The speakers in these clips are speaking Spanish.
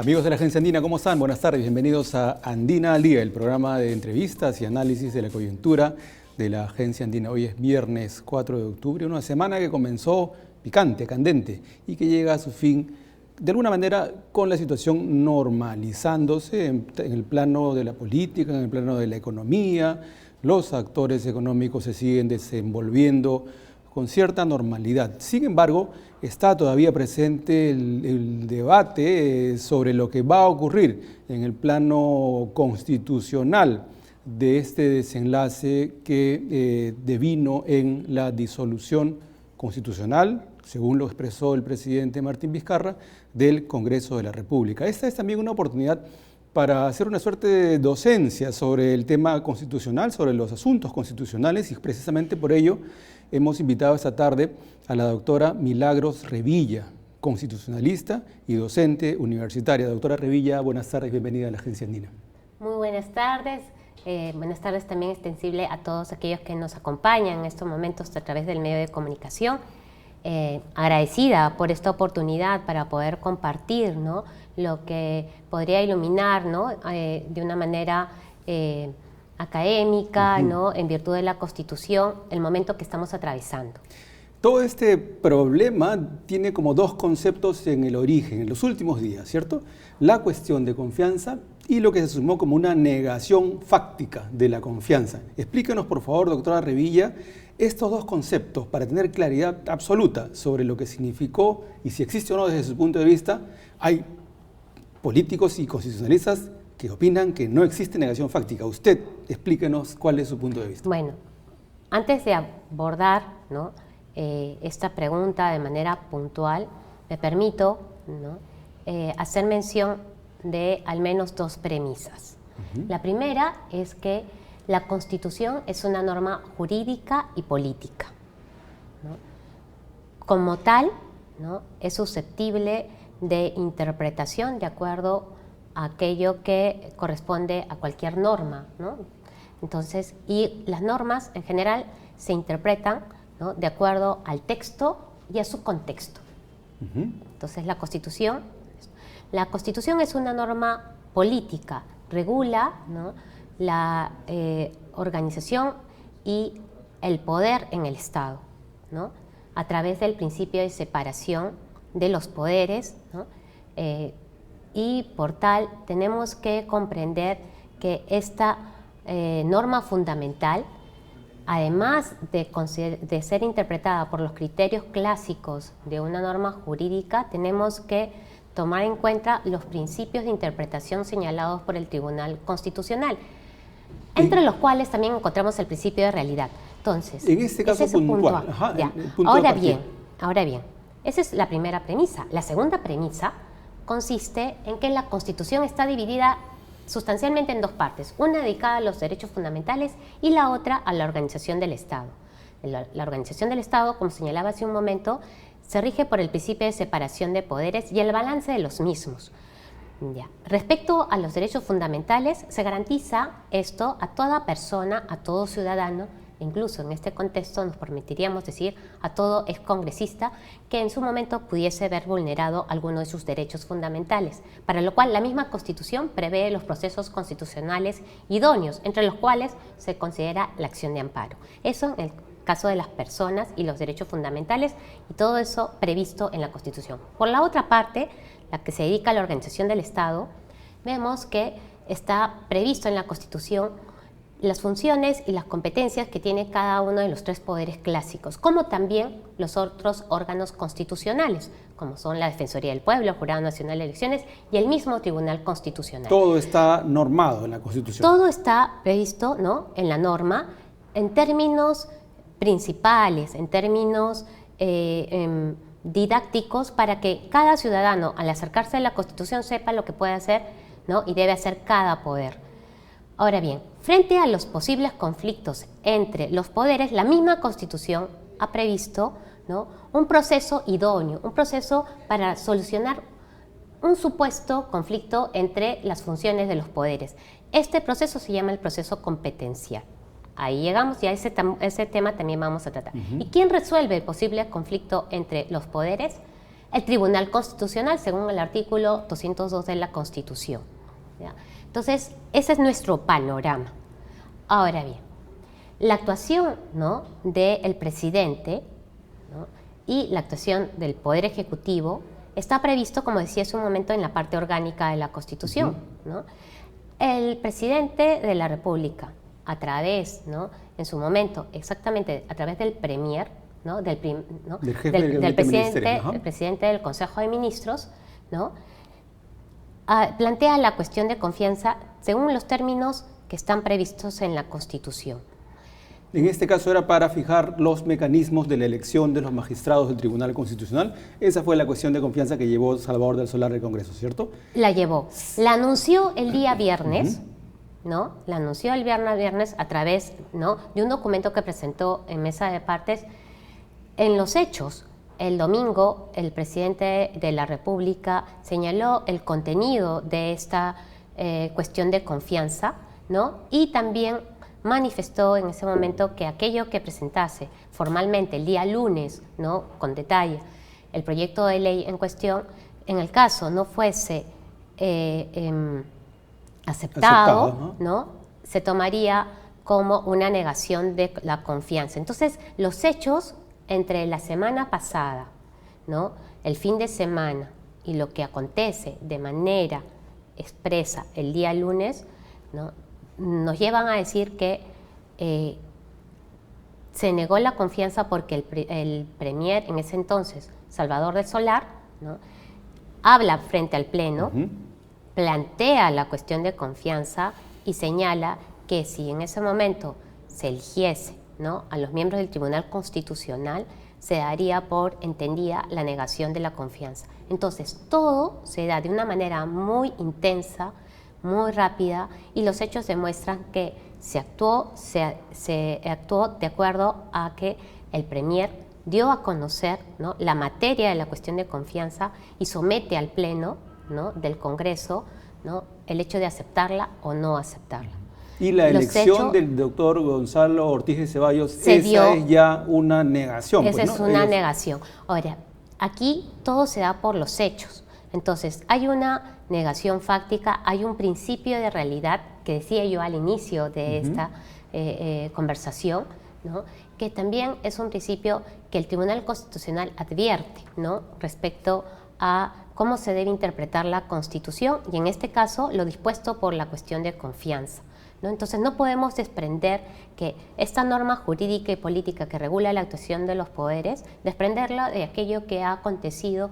Amigos de la Agencia Andina, ¿cómo están? Buenas tardes, bienvenidos a Andina al Día, el programa de entrevistas y análisis de la coyuntura de la Agencia Andina. Hoy es viernes 4 de octubre, una semana que comenzó picante, candente y que llega a su fin de alguna manera con la situación normalizándose en el plano de la política, en el plano de la economía. Los actores económicos se siguen desenvolviendo con cierta normalidad. Sin embargo, está todavía presente el debate sobre lo que va a ocurrir en el plano constitucional de este desenlace que devino en la disolución constitucional, según lo expresó el presidente Martín Vizcarra, del Congreso de la República. Esta es también una oportunidad para hacer una suerte de docencia sobre el tema constitucional, sobre los asuntos constitucionales, y precisamente por ello hemos invitado esta tarde a la doctora Milagros Revilla, constitucionalista y docente universitaria. Doctora Revilla, buenas tardes, bienvenida a la Agencia Andina. Muy buenas tardes. Buenas tardes también extensible a todos aquellos que nos acompañan en estos momentos a través del medio de comunicación. Agradecida por esta oportunidad para poder compartir, ¿no?, lo que podría iluminar, ¿no?, de una manera académica, ¿no?, en virtud de la Constitución, el momento que estamos atravesando. Todo este problema tiene como dos conceptos en el origen, en los últimos días, ¿cierto? La cuestión de confianza y lo que se sumó como una negación fáctica de la confianza. Explíquenos, por favor, doctora Revilla, estos dos conceptos para tener claridad absoluta sobre lo que significó y si existe o no desde su punto de vista. Hay políticos y constitucionalistas que opinan que no existe negación fáctica. Usted explíquenos cuál es su punto de vista. Bueno, antes de abordar, ¿no?, esta pregunta de manera puntual, me permito, ¿no?, hacer mención de al menos dos premisas. La primera es que la Constitución es una norma jurídica y política, ¿no? Como tal, ¿no?, es susceptible de interpretación de acuerdo a aquello que corresponde a cualquier norma, ¿no? Entonces, y las normas en general se interpretan, ¿no?, de acuerdo al texto y a su contexto. Entonces, la Constitución es una norma política, regula, ¿no?, la organización y el poder en el Estado, ¿no?, a través del principio de separación de los poderes, ¿no? Y por tal tenemos que comprender que esta norma fundamental, además de ser interpretada por los criterios clásicos de una norma jurídica, tenemos que tomar en cuenta los principios de interpretación señalados por el Tribunal Constitucional, entre los cuales también encontramos el principio de realidad. Entonces, en este caso puntual. Ahora bien, esa es la primera premisa. La segunda premisa consiste en que la Constitución está dividida sustancialmente en dos partes, una dedicada a los derechos fundamentales y la otra a la organización del Estado. La organización del Estado, como señalaba hace un momento, se rige por el principio de separación de poderes y el balance de los mismos. Respecto a los derechos fundamentales, se garantiza esto a toda persona, a todo ciudadano, incluso en este contexto nos permitiríamos decir a todo excongresista que en su momento pudiese ver vulnerado alguno de sus derechos fundamentales, para lo cual la misma Constitución prevé los procesos constitucionales idóneos, entre los cuales se considera la acción de amparo. Eso en el caso de las personas y los derechos fundamentales, y todo eso previsto en la Constitución. Por la otra parte, la que se dedica a la organización del Estado, vemos que está previsto en la Constitución las funciones y las competencias que tiene cada uno de los tres poderes clásicos, como también los otros órganos constitucionales, como son la Defensoría del Pueblo, el Jurado Nacional de Elecciones y el mismo Tribunal Constitucional. Todo está normado en la Constitución. Todo está previsto, ¿no?, en la norma, en términos principales, en términos didácticos, para que cada ciudadano, al acercarse a la Constitución, sepa lo que puede hacer, ¿no?, y debe hacer cada poder. Ahora bien, frente a los posibles conflictos entre los poderes, la misma Constitución ha previsto, ¿no?, un proceso idóneo, un proceso para solucionar un supuesto conflicto entre las funciones de los poderes. Este proceso se llama el proceso competencial. Ahí llegamos y a ese tema también vamos a tratar. ¿Y quién resuelve el posible conflicto entre los poderes? el Tribunal Constitucional, según el artículo 202 de la Constitución. ¿Ya? Entonces, ese es nuestro panorama. Ahora bien, la actuación, ¿no?, del presidente, ¿no?, y la actuación del Poder Ejecutivo está previsto, como decía hace un momento, en la parte orgánica de la Constitución, ¿no? El presidente de la República, a través, ¿no?, en su momento, exactamente a través del Premier, ¿no?, del presidente, el presidente del Consejo de Ministros, ¿no?, plantea la cuestión de confianza según los términos que están previstos en la Constitución. En este caso era para fijar los mecanismos de la elección de los magistrados del Tribunal Constitucional. Esa fue la cuestión de confianza que llevó Salvador del Solar al Congreso, ¿cierto? La llevó. La anunció el día viernes, ¿no? La anunció el viernes a través, ¿no?, de un documento que presentó en mesa de partes. En los hechos, el domingo, el presidente de la República señaló el contenido de esta cuestión de confianza, ¿no?, y también manifestó en ese momento que aquello que presentase formalmente el día lunes, ¿no?, con detalle, el proyecto de ley en cuestión, en el caso no fuese aceptado, ¿no?, se tomaría como una negación de la confianza. Entonces, los hechos entre la semana pasada, ¿no?, el fin de semana, y lo que acontece de manera expresa el día lunes, ¿no?, nos llevan a decir que se negó la confianza porque el Premier en ese entonces, Salvador del Solar, ¿no?, habla frente al Pleno, plantea la cuestión de confianza y señala que si en ese momento se eligiese, ¿no?, a los miembros del Tribunal Constitucional, se daría por entendida la negación de la confianza. Entonces, todo se da de una manera muy intensa, muy rápida, y los hechos demuestran que se actuó de acuerdo a que el Premier dio a conocer, ¿no?, la materia de la cuestión de confianza y somete al Pleno, ¿no?, del Congreso, ¿no?, el hecho de aceptarla o no aceptarla. Y la elección del doctor Gonzalo Ortiz de Ceballos, esa es ya una negación. Esa es una negación. Ahora, aquí todo se da por los hechos. Entonces, hay una negación fáctica, hay un principio de realidad que decía yo al inicio de esta conversación, ¿no?, que también es un principio que el Tribunal Constitucional advierte, ¿no?, respecto a cómo se debe interpretar la Constitución y en este caso lo dispuesto por la cuestión de confianza, ¿no? Entonces no podemos desprender que esta norma jurídica y política que regula la actuación de los poderes, desprenderla de aquello que ha acontecido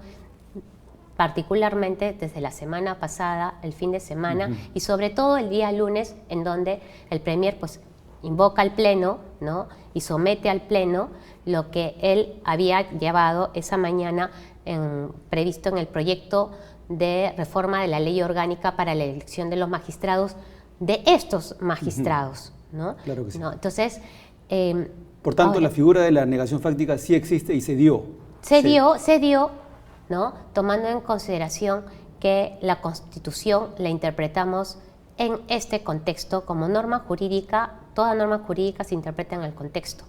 particularmente desde la semana pasada, el fin de semana, y sobre todo el día lunes, en donde el Premier pues invoca al Pleno, ¿no?, y somete al Pleno lo que él había llevado esa mañana previsto en el proyecto de reforma de la ley orgánica para la elección de los magistrados, de estos magistrados, ¿no? Claro que sí. ¿No? Entonces, por tanto, la figura de la negación fáctica sí existe y se dio. Se dio, ¿no?, tomando en consideración que la Constitución la interpretamos en este contexto como norma jurídica. Toda norma jurídica se interpreta en el contexto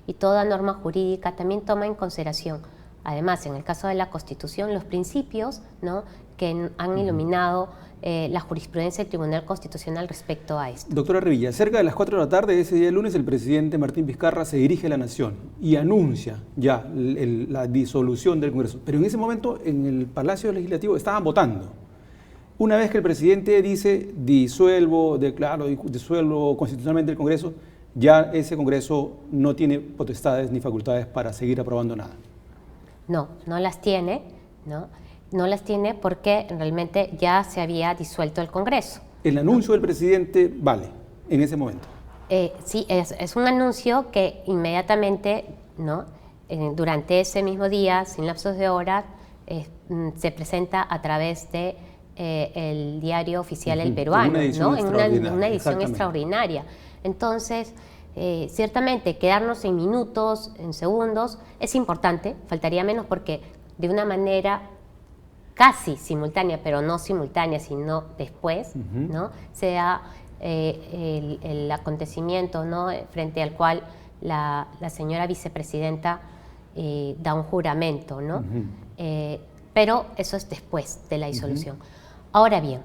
y toda norma jurídica también toma en consideración, además, en el caso de la Constitución, los principios, ¿no?, que han iluminado la jurisprudencia del Tribunal Constitucional respecto a esto. Doctora Revilla, cerca de las 4 de la tarde de ese día lunes, el presidente Martín Vizcarra se dirige a la Nación y anuncia ya la disolución del Congreso. Pero en ese momento, en el Palacio Legislativo estaban votando. Una vez que el presidente dice disuelvo constitucionalmente el Congreso, ya ese Congreso no tiene potestades ni facultades para seguir aprobando nada. No las tiene, ¿no? No las tiene porque realmente ya se había disuelto el Congreso. El anuncio del presidente vale en ese momento. Sí, es un anuncio que inmediatamente, ¿no?, durante ese mismo día, sin lapsos de horas, se presenta a través de el diario oficial El Peruano, ¿no?, en una edición extraordinaria. Entonces, ciertamente quedarnos en minutos, en segundos, es importante, faltaría menos porque de una manera casi simultánea, pero no simultánea, sino después, ¿no?, sea el acontecimiento, ¿no?, frente al cual la señora vicepresidenta da un juramento, ¿no? pero eso es después de la disolución. Ahora bien,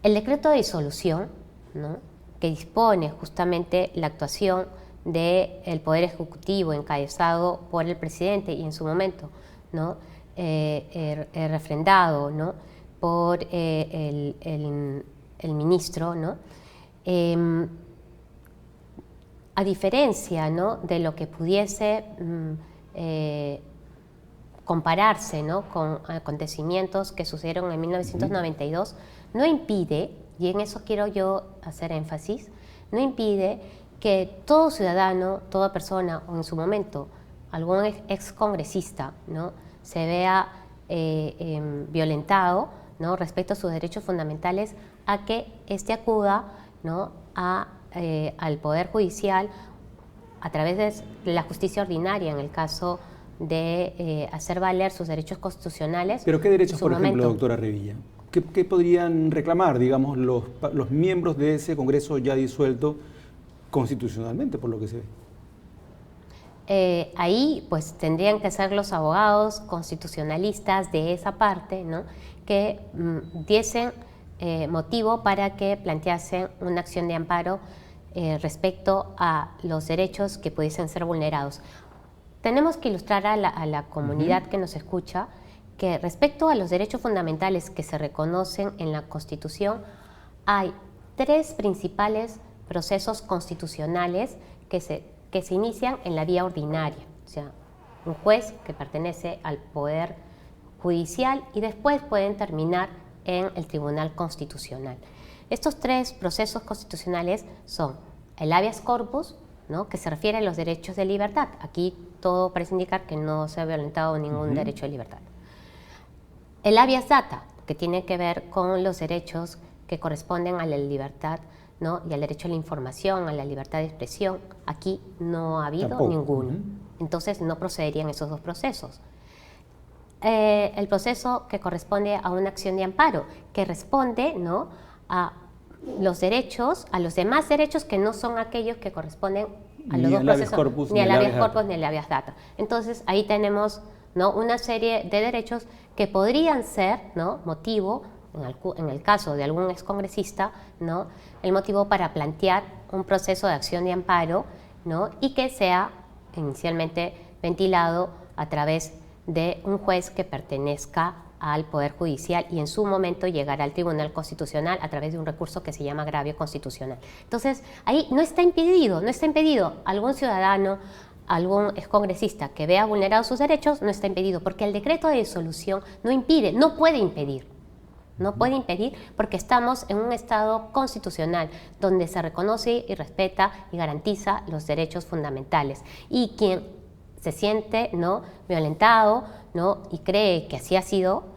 el decreto de disolución, ¿no?, que dispone justamente la actuación del Poder Ejecutivo encabezado por el presidente y en su momento, ¿no?, refrendado, ¿no?, por el ministro, ¿no?, a diferencia, ¿no?, de lo que pudiese compararse, ¿no?, con acontecimientos que sucedieron en 1992, no impide, y en eso quiero yo hacer énfasis, no impide que todo ciudadano, toda persona, o en su momento algún excongresista, ¿no?, se vea violentado, ¿no?, respecto a sus derechos fundamentales, a que éste acuda, ¿no?, al Poder Judicial a través de la justicia ordinaria, en el caso de hacer valer sus derechos constitucionales. ¿Pero qué derechos, por ejemplo, doctora Revilla? ¿Qué podrían reclamar, digamos, los miembros de ese Congreso ya disuelto constitucionalmente, por lo que se ve? Ahí pues tendrían que ser los abogados constitucionalistas de esa parte, ¿no?, que diesen motivo para que planteasen una acción de amparo respecto a los derechos que pudiesen ser vulnerados. Tenemos que ilustrar a la comunidad que nos escucha que respecto a los derechos fundamentales que se reconocen en la Constitución, hay 3 principales procesos constitucionales que se inician en la vía ordinaria, o sea, un juez que pertenece al Poder Judicial y después pueden terminar en el Tribunal Constitucional. Estos 3 procesos constitucionales son el habeas corpus, ¿no?, que se refiere a los derechos de libertad. Aquí todo parece indicar que no se ha violentado ningún derecho de libertad. El habeas data, que tiene que ver con los derechos que corresponden a la libertad, ¿no?, y al derecho a la información, a la libertad de expresión. Aquí no ha habido ninguno. Entonces no procederían esos 2 procesos. El proceso que corresponde a una acción de amparo, que responde, ¿no?, a los derechos, a los demás derechos que no son aquellos que corresponden a los 2 procesos, ni al habeas corpus ni al habeas data. Entonces ahí tenemos, ¿no?, una serie de derechos que podrían ser, ¿no?, motivo, en el caso de algún excongresista, ¿no?, el motivo para plantear un proceso de acción de amparo, ¿no?, y que sea inicialmente ventilado a través de un juez que pertenezca al Poder Judicial y en su momento llegará al Tribunal Constitucional a través de un recurso que se llama agravio constitucional. Entonces, ahí no está impedido algún ciudadano, algún excongresista que vea vulnerados sus derechos, no está impedido, porque el decreto de disolución no impide, no puede impedir porque estamos en un Estado constitucional donde se reconoce y respeta y garantiza los derechos fundamentales. Y quien se siente, ¿no?, violentado, ¿no?, y cree que así ha sido,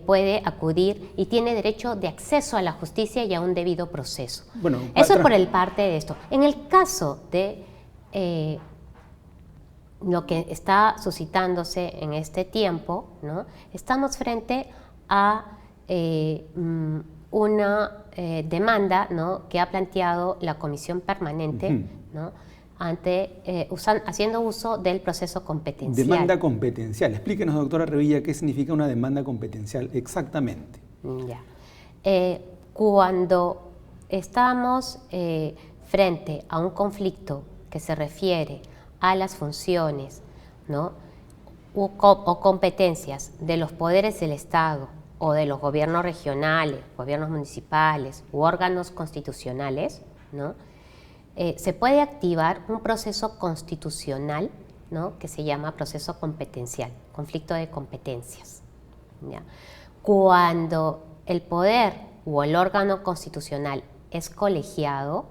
puede acudir y tiene derecho de acceso a la justicia y a un debido proceso. Bueno, eso es por el parte de esto. En el caso de lo que está suscitándose en este tiempo, ¿no?, estamos frente a una demanda, ¿no?, que ha planteado la Comisión Permanente, ¿no?, haciendo uso del proceso competencial. Demanda competencial. Explíquenos, doctora Revilla, qué significa una demanda competencial exactamente. Ya. Cuando estamos frente a un conflicto que se refiere a las funciones, ¿no?, o competencias de los poderes del Estado o de los gobiernos regionales, gobiernos municipales u órganos constitucionales, ¿no?, se puede activar un proceso constitucional, ¿no?, que se llama proceso competencial, conflicto de competencias, ¿ya? Cuando el poder o el órgano constitucional es colegiado,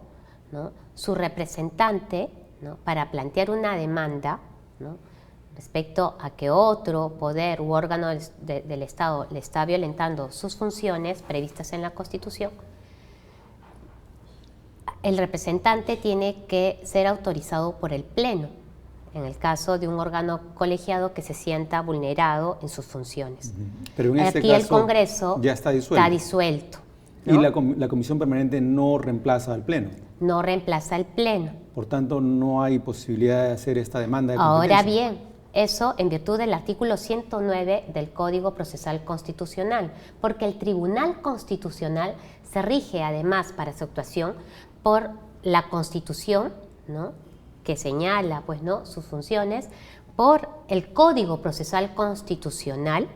¿no?, su representante, ¿no?, para plantear una demanda, ¿no?, respecto a que otro poder u órgano del Estado le está violentando sus funciones previstas en la Constitución, el representante tiene que ser autorizado por el Pleno, en el caso de un órgano colegiado que se sienta vulnerado en sus funciones. Pero en este Aquí caso el Congreso ya está disuelto. ¿no? Y la Comisión Permanente no reemplaza al Pleno. No reemplaza al Pleno. Por tanto, no hay posibilidad de hacer esta demanda de Ahora competencia. bien, Eso en virtud del artículo 109 del Código Procesal Constitucional, porque el Tribunal Constitucional se rige además para su actuación por la Constitución, ¿no?, que señala, pues, ¿no?, sus funciones, por el Código Procesal Constitucional,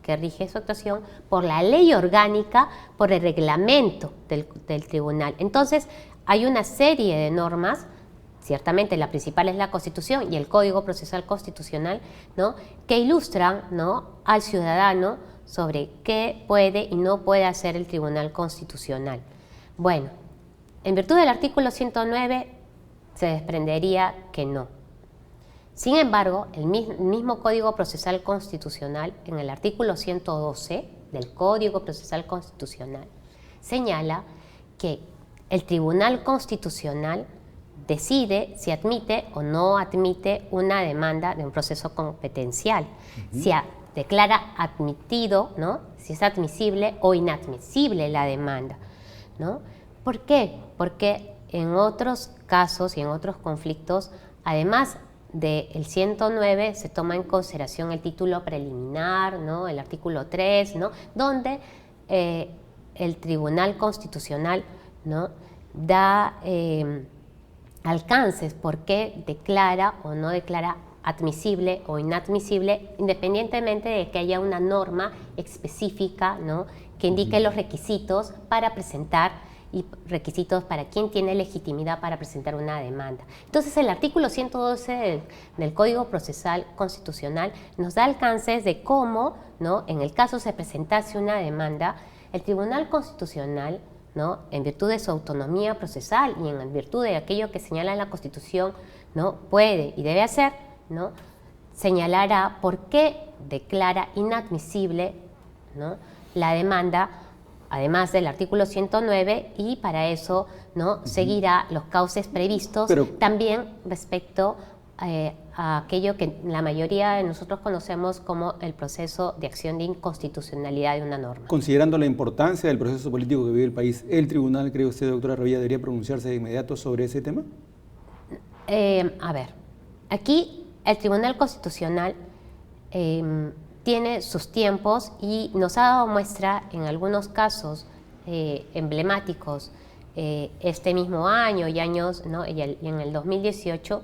que rige su actuación, por la ley orgánica, por el reglamento del tribunal. Entonces, hay una serie de normas, ciertamente la principal es la Constitución y el Código Procesal Constitucional, ¿no?, que ilustran, ¿no?, al ciudadano sobre qué puede y no puede hacer el Tribunal Constitucional. Bueno, en virtud del artículo 109 se desprendería que no. Sin embargo, el mismo Código Procesal Constitucional, en el artículo 112 del Código Procesal Constitucional, señala que el Tribunal Constitucional decide si admite o no admite una demanda de un proceso competencial, si declara admitido, ¿no?, si es admisible o inadmisible la demanda, ¿no? ¿Por qué? Porque en otros casos y en otros conflictos, además del 109 se toma en consideración el título preliminar, ¿no?, el artículo 3, ¿no?, donde el Tribunal Constitucional, ¿no?, da alcances por qué declara o no declara admisible o inadmisible, independientemente de que haya una norma específica, ¿no?, que indique los requisitos para presentar y requisitos para quien tiene legitimidad para presentar una demanda. Entonces, el artículo 112 del Código Procesal Constitucional nos da alcances de cómo, ¿no?, en el caso se presentase una demanda, el Tribunal Constitucional, ¿no?, en virtud de su autonomía procesal y en virtud de aquello que señala la Constitución, ¿no?, puede y debe hacer, ¿no?, señalará por qué declara inadmisible, ¿no?, la demanda, además del artículo 109, y para eso, ¿no?, seguirá los cauces previstos, también respecto a aquello que la mayoría de nosotros conocemos como el proceso de acción de inconstitucionalidad de una norma. Considerando la importancia del proceso político que vive el país, ¿el tribunal, cree usted, doctora Revilla, debería pronunciarse de inmediato sobre ese tema? A ver, aquí el Tribunal Constitucional tiene sus tiempos y nos ha dado muestra en algunos casos emblemáticos este mismo año y años, ¿no?, y en el 2018,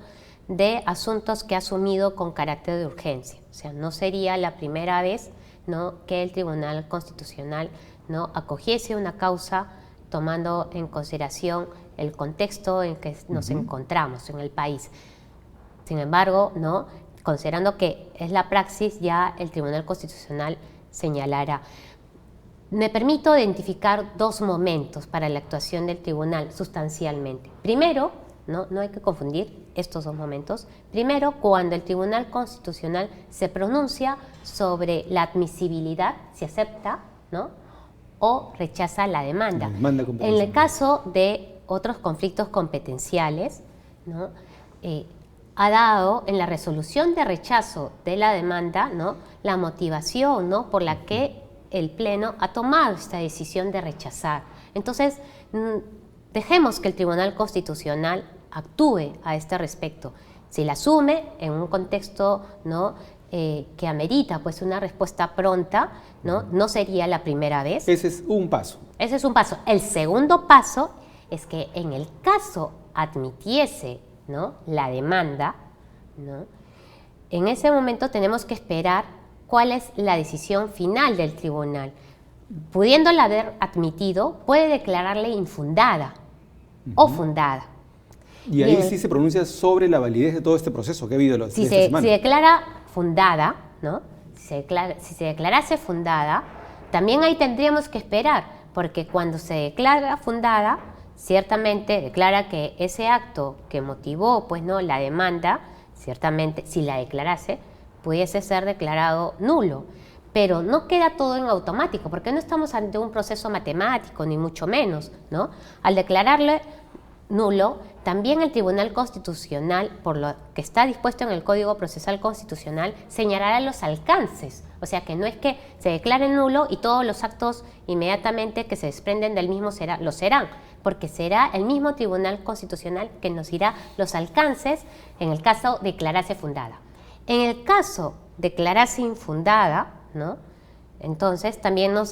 de asuntos que ha asumido con carácter de urgencia. O sea, no sería la primera vez, ¿no?, que el Tribunal Constitucional, ¿no?, acogiese una causa tomando en consideración el contexto en que nos encontramos en el país. Sin embargo, ¿no?, considerando que es la praxis, ya el Tribunal Constitucional señalará. Me permito identificar dos momentos para la actuación del tribunal sustancialmente. Primero, no hay que confundir estos dos momentos. Primero, cuando el Tribunal Constitucional se pronuncia sobre la admisibilidad, si acepta, ¿no?, o rechaza la demanda. En el caso de otros conflictos competenciales, ¿no?, ha dado en la resolución de rechazo de la demanda, ¿no?, la motivación, ¿no?, por la que el Pleno ha tomado esta decisión de rechazar. Entonces, dejemos que el Tribunal Constitucional actúe a este respecto. Si la asume en un contexto, ¿no?, que amerita, pues, una respuesta pronta, no sería la primera vez. Ese es un paso. Ese es un paso. El segundo paso es que en el caso admitiese, ¿no?, la demanda, ¿no?, en ese momento tenemos que esperar cuál es la decisión final del tribunal. Pudiéndola haber admitido, puede declararle infundada o fundada. Y ahí sí se pronuncia sobre la validez de todo este proceso que ha habido esta semana. Si declara fundada, ¿no?, si se declarase fundada, también ahí tendríamos que esperar, porque cuando se declara fundada, ciertamente declara que ese acto que motivó, pues, ¿no?, la demanda, ciertamente, si la declarase, pudiese ser declarado nulo. Pero no queda todo en automático, porque no estamos ante un proceso matemático, ni mucho menos, ¿no? Al declararle nulo, también el Tribunal Constitucional, por lo que está dispuesto en el Código Procesal Constitucional, señalará los alcances. O sea, que no es que se declare nulo y todos los actos inmediatamente que se desprenden del mismo lo serán, porque será el mismo Tribunal Constitucional que nos dirá los alcances en el caso de declararse fundada. En el caso de declararse infundada, ¿no? Entonces también nos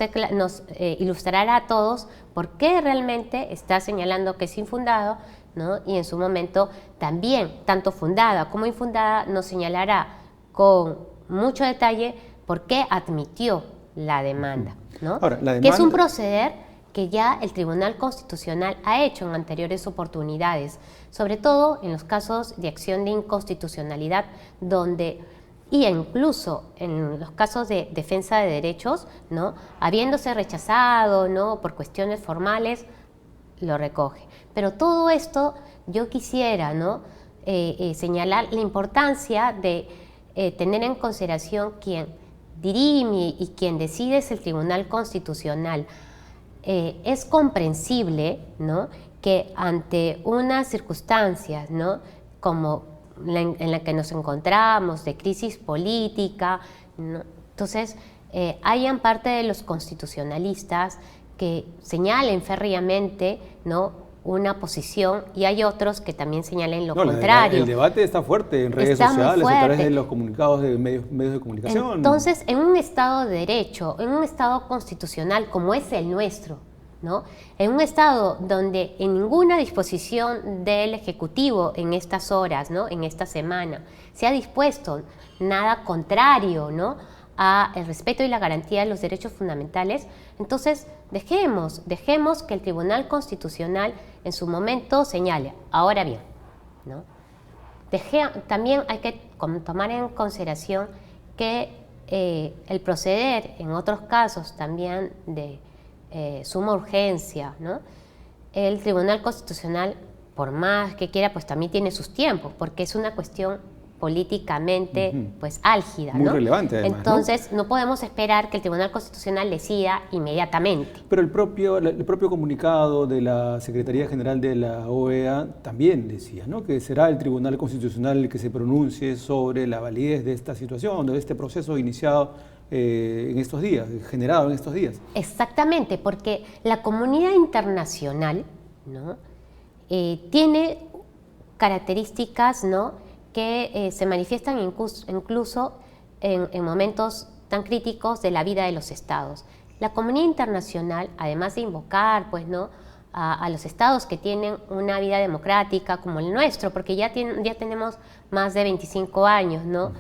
ilustrará a todos por qué realmente está señalando que es infundado, ¿no? Y en su momento también, tanto fundada como infundada, nos señalará con mucho detalle por qué admitió la demanda, ¿no? Ahora, la demanda, que es un proceder que ya el Tribunal Constitucional ha hecho en anteriores oportunidades, sobre todo en los casos de acción de inconstitucionalidad, y incluso en los casos de defensa de derechos, ¿no? Habiéndose rechazado, ¿no? Por cuestiones formales, lo recoge. Pero todo esto yo quisiera, ¿no? Señalar la importancia de tener en consideración quien dirime y quien decide es el Tribunal Constitucional. Es comprensible, ¿no? Que ante unas circunstancias, ¿no? Como en la que nos encontramos, de crisis política, ¿no? Entonces hayan parte de los constitucionalistas que señalen férreamente, ¿no? Una posición, y hay otros que también señalen lo contrario. El debate está fuerte en redes sociales, a través de los comunicados de medios de comunicación. Entonces, en un Estado de Derecho, en un Estado constitucional como es el nuestro, ¿no? En un Estado donde en ninguna disposición del Ejecutivo en estas horas, ¿no? En esta semana, se ha dispuesto nada contrario, ¿no? A el respeto y la garantía de los derechos fundamentales, entonces dejemos que el Tribunal Constitucional en su momento señale. Ahora bien, ¿no? También hay que tomar en consideración que el proceder en otros casos también de suma urgencia, ¿no? El Tribunal Constitucional, por más que quiera, pues también tiene sus tiempos, porque es una cuestión políticamente pues álgida, muy ¿no? relevante además, entonces ¿no? Podemos esperar que el Tribunal Constitucional decida inmediatamente. Pero el propio comunicado de la Secretaría General de la OEA también decía, ¿no? Que será el Tribunal Constitucional el que se pronuncie sobre la validez de esta situación, de este proceso iniciado en estos días, generado en estos días. Exactamente, porque la comunidad internacional, ¿no? Tiene características, ¿no? Que se manifiestan incluso en momentos tan críticos de la vida de los estados. La comunidad internacional, además de invocar, pues, ¿no? a los estados que tienen una vida democrática como el nuestro, porque ya tenemos más de 25 años, ¿no?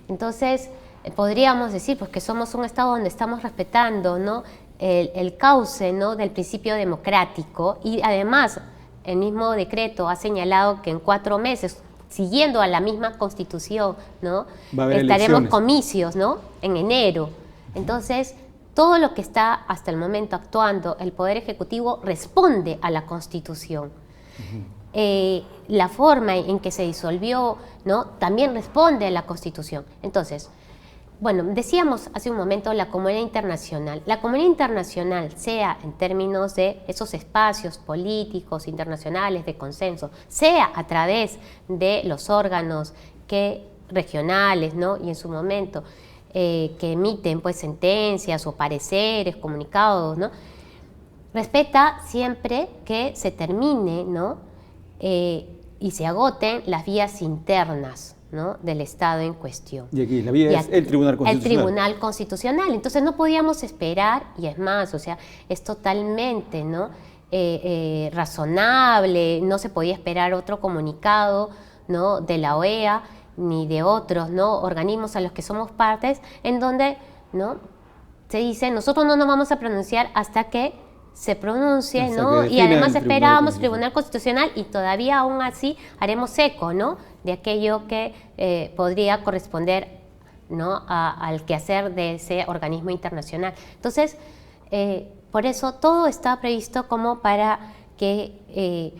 Entonces, podríamos decir pues, que somos un estado donde estamos respetando, ¿no? el cauce, ¿no? del principio democrático, y además el mismo decreto ha señalado que en 4 meses, siguiendo a la misma Constitución, ¿no? Estaremos comicios, ¿no? En enero. Entonces, todo lo que está hasta el momento actuando el Poder Ejecutivo responde a la Constitución. La forma en que se disolvió, ¿no? También responde a la Constitución. Entonces, bueno, decíamos hace un momento la comunidad internacional. La comunidad internacional, sea en términos de esos espacios políticos internacionales de consenso, sea a través de los órganos regionales, ¿no? Y en su momento que emiten pues, sentencias o pareceres, comunicados, ¿no? Respeta siempre que se termine, ¿no? Y se agoten las vías internas, ¿no? del Estado en cuestión. Y aquí la vía es el Tribunal Constitucional. El Tribunal Constitucional. Entonces no podíamos esperar, y es más, o sea, es totalmente, ¿no? Razonable, no se podía esperar otro comunicado, ¿no? de la OEA ni de otros, ¿no? organismos a los que somos partes, en donde, ¿no? se dice, nosotros no nos vamos a pronunciar hasta que se pronuncie, ¿no? Y además esperábamos el Tribunal Constitucional, y todavía aún así haremos eco, ¿no? de aquello que podría corresponder, ¿no? al quehacer de ese organismo internacional. Entonces, por eso todo está previsto como para que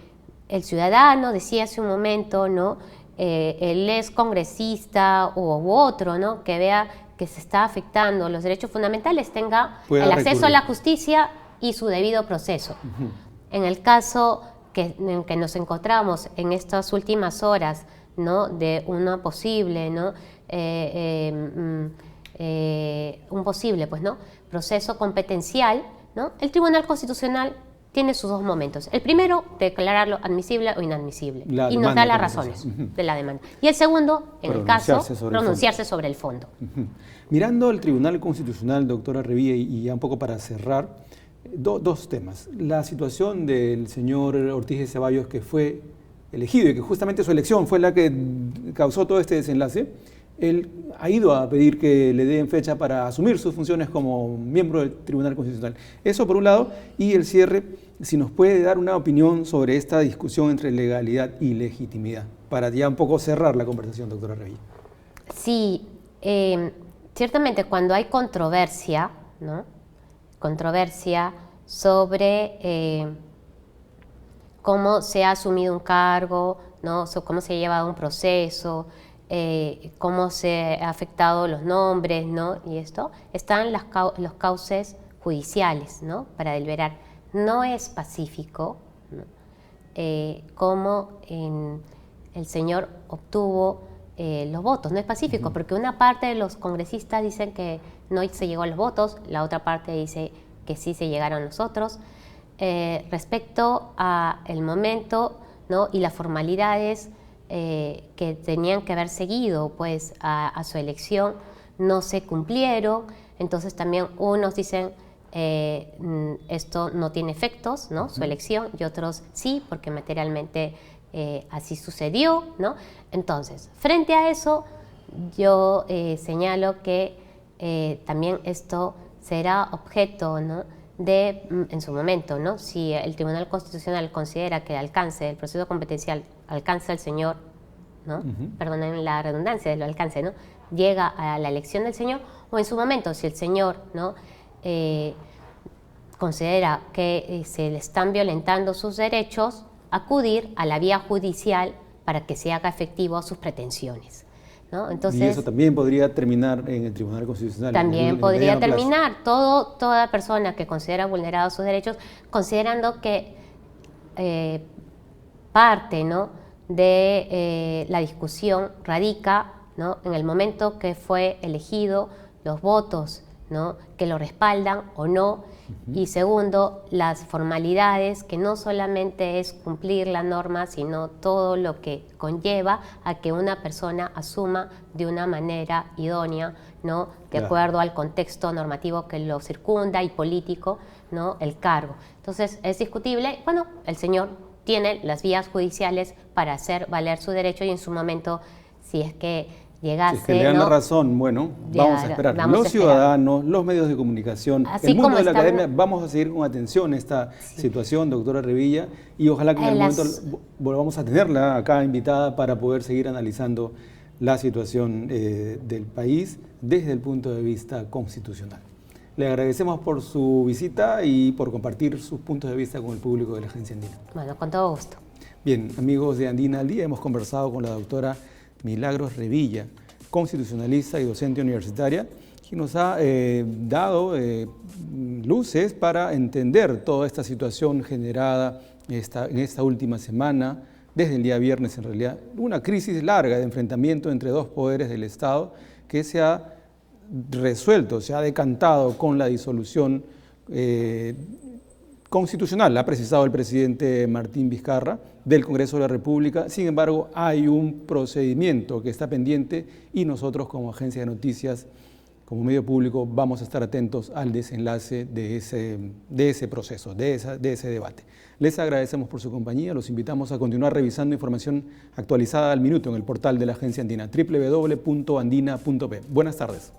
el ciudadano, decía hace un momento, ¿no? El ex congresista u otro, ¿no? que vea que se está afectando los derechos fundamentales, tenga el acceso a la justicia y su debido proceso. En el caso en que nos encontramos en estas últimas horas, ¿no? de una posible, ¿no? Un posible pues, ¿no? proceso competencial, ¿no? el Tribunal Constitucional tiene sus dos momentos. El primero, declararlo admisible o inadmisible y nos demanda da las que razones de la demanda. Y el segundo, en el caso, pronunciarse sobre el fondo. Mirando el Tribunal Constitucional, doctora Revilla, y ya un poco para cerrar, dos temas. La situación del señor Ortiz de Ceballos, que fue elegido y que justamente su elección fue la que causó todo este desenlace. Él ha ido a pedir que le den fecha para asumir sus funciones como miembro del Tribunal Constitucional. Eso por un lado, y el cierre, si nos puede dar una opinión sobre esta discusión entre legalidad y legitimidad, para ya un poco cerrar la conversación, doctora Revilla. Sí, ciertamente cuando hay controversia, ¿no? Controversia sobre cómo se ha asumido un cargo, ¿no? Cómo se ha llevado un proceso, cómo se ha afectado los nombres, ¿no? Y esto, están los cauces judiciales, ¿no? Para deliberar. No es pacífico, ¿no? Cómo el señor obtuvo los votos. No es pacífico, porque una parte de los congresistas dicen que no se llegó a los votos, la otra parte dice que sí se llegaron los otros. Respecto al momento, ¿no? Y las formalidades que tenían que haber seguido pues, a su elección no se cumplieron. Entonces también unos dicen esto no tiene efectos, ¿no? Su elección, y otros sí, porque materialmente así sucedió, ¿no? Entonces, frente a eso, yo señalo que también esto será objeto, ¿no? En su momento, ¿no? Si el Tribunal Constitucional considera que el alcance del proceso competencial alcanza al señor, ¿no? Perdonen la redundancia de lo alcance, ¿no? Llega a la elección del señor, o en su momento, si el señor, ¿no? Considera que se le están violentando sus derechos, acudir a la vía judicial para que se haga efectivo sus pretensiones, ¿no? Entonces, y eso también podría terminar en el Tribunal Constitucional. También podría terminar. Toda persona que considera vulnerados sus derechos, considerando que parte, ¿no? de la discusión radica, ¿no? en el momento que fue elegido, los votos, ¿no? que lo respaldan o no, y segundo, las formalidades, que no solamente es cumplir la norma, sino todo lo que conlleva a que una persona asuma de una manera idónea, ¿no? de acuerdo al contexto normativo que lo circunda y político, ¿no? el cargo. Entonces, es discutible. Bueno, el señor tiene las vías judiciales para hacer valer su derecho, y en su momento, si es que llegase, si es que le dan, ¿no? la razón, bueno, vamos a esperar. Los ciudadanos, los medios de comunicación, así el mundo de la academia, vamos a seguir con atención esta situación, doctora Revilla, y ojalá que en algún momento volvamos a tenerla acá invitada para poder seguir analizando la situación del país desde el punto de vista constitucional. Le agradecemos por su visita y por compartir sus puntos de vista con el público de la Agencia Andina. Bueno, con todo gusto. Bien, amigos de Andina al Día, hemos conversado con la doctora Milagros Revilla, constitucionalista y docente universitaria, que nos ha dado luces para entender toda esta situación generada en esta última semana, desde el día viernes en realidad, una crisis larga de enfrentamiento entre dos poderes del Estado que se ha resuelto, se ha decantado con la disolución constitucional, ha precisado el presidente Martín Vizcarra, del Congreso de la República. Sin embargo, hay un procedimiento que está pendiente y nosotros como agencia de noticias, como medio público, vamos a estar atentos al desenlace de ese proceso, de ese debate. Les agradecemos por su compañía, los invitamos a continuar revisando información actualizada al minuto en el portal de la Agencia Andina, www.andina.p. Buenas tardes.